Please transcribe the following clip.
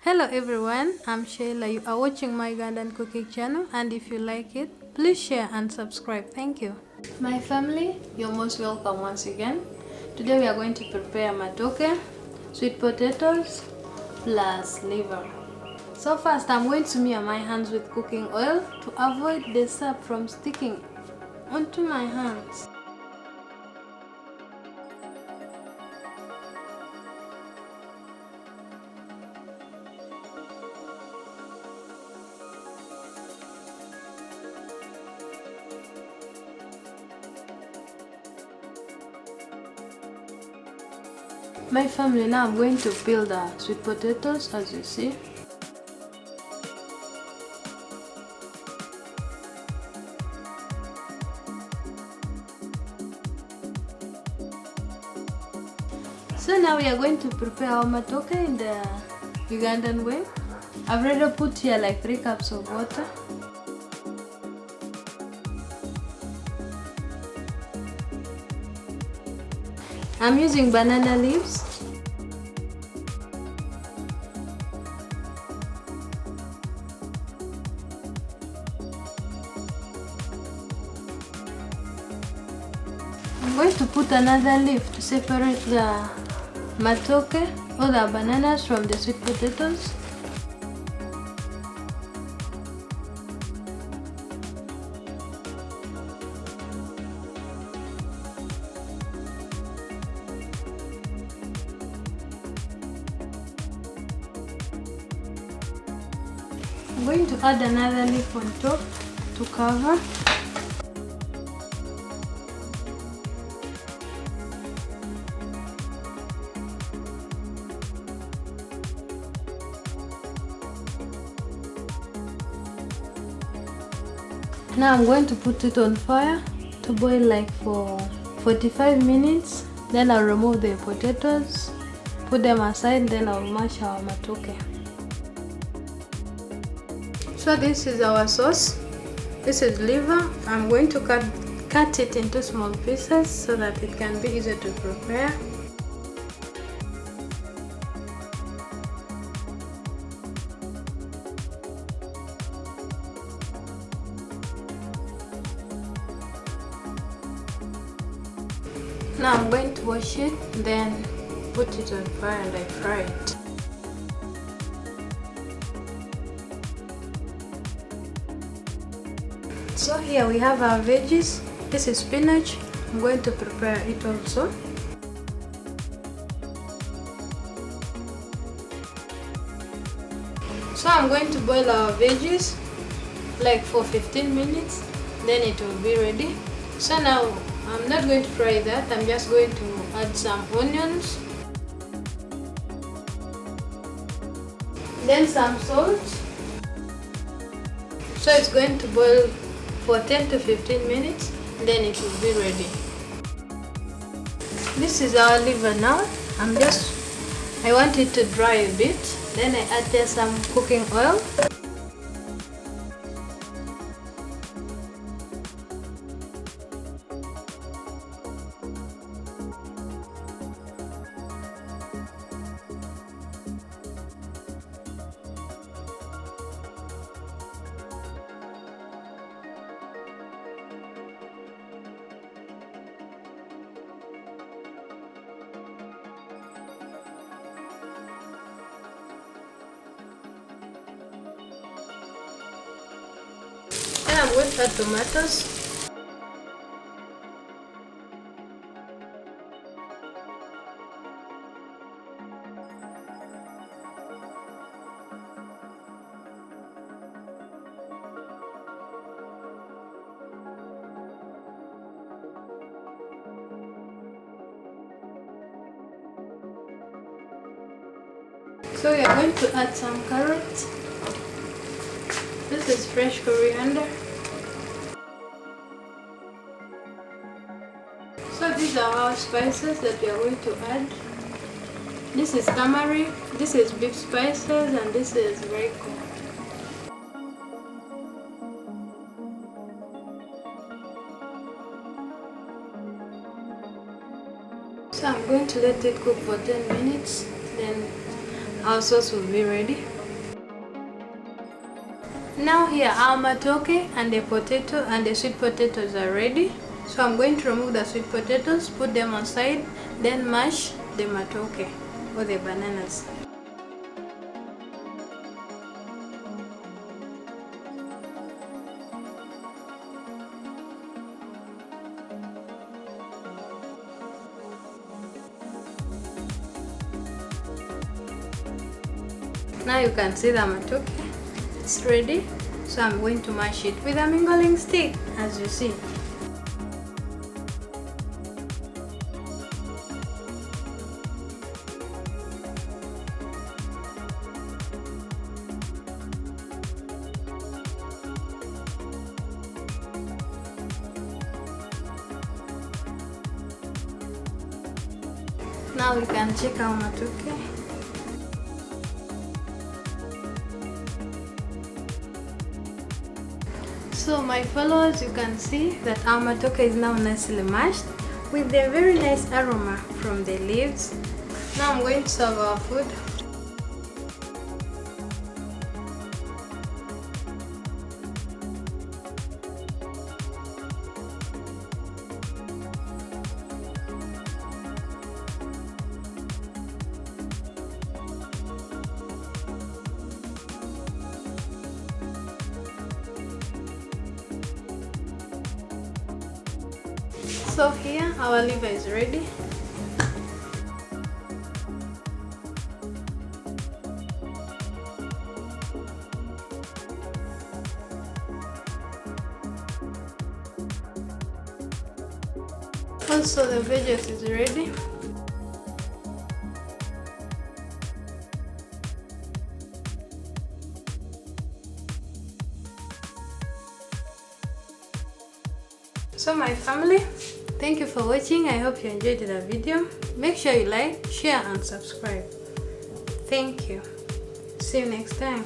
Hello everyone, I'm Shayla. You are watching my Ugandan cooking channel, and if you like it, please share and subscribe. Thank you. My family, you're most welcome once again. Today we are going to prepare matoke, sweet potatoes, plus liver. So first I'm going to smear my hands with cooking oil to avoid the sap from sticking onto my hands. My family, now I'm going to peel the sweet potatoes as you see. So now we are going to prepare our matoke in the Ugandan way. I've already put here like 3 cups of water. I'm using banana leaves. I'm going to put another leaf to separate the matoke or the bananas from the sweet potatoes. I'm going to add another leaf on top to cover. Now I'm going to put it on fire to boil like for 45 minutes. Then I'll remove the potatoes, put them aside, then I'll mash our matoke. So this is our sauce. This is liver. I'm going to cut it into small pieces so that it can be easier to prepare. Now I'm going to wash it, then put it on fire and I fry it. So here we have our veggies. This is spinach. I'm going to prepare it also. So I'm going to boil our veggies like for 15 minutes, then it will be ready. So now I'm not going to fry that, I'm just going to add some onions, then some salt. So it's going to boil for 10 to 15 minutes, then it will be ready. This is our liver now. I want it to dry a bit, then I add there some cooking oil. Then I'm going to add tomatoes. So we are going to add some carrots. This is fresh coriander. So these are our spices that we are going to add. This is turmeric, this is beef spices, and this is Royco. So I'm going to let it cook for 10 minutes. Then our sauce will be ready. Now here our matoke and the potato and the sweet potatoes are ready. So I'm going to remove the sweet potatoes, put them aside, then mash the matoke or the bananas. Now you can see the matoke, it's ready. So I'm going to mash it with a mingling stick, as you see. Now we can check our matoke. So my followers, you can see that our matoke is now nicely mashed with the very nice aroma from the leaves. Now I'm going to serve our food. So here our liver is ready. Also the veggies is ready. So my family, thank you for watching. I hope you enjoyed the video. Make sure you like, share and subscribe. Thank you. See you next time.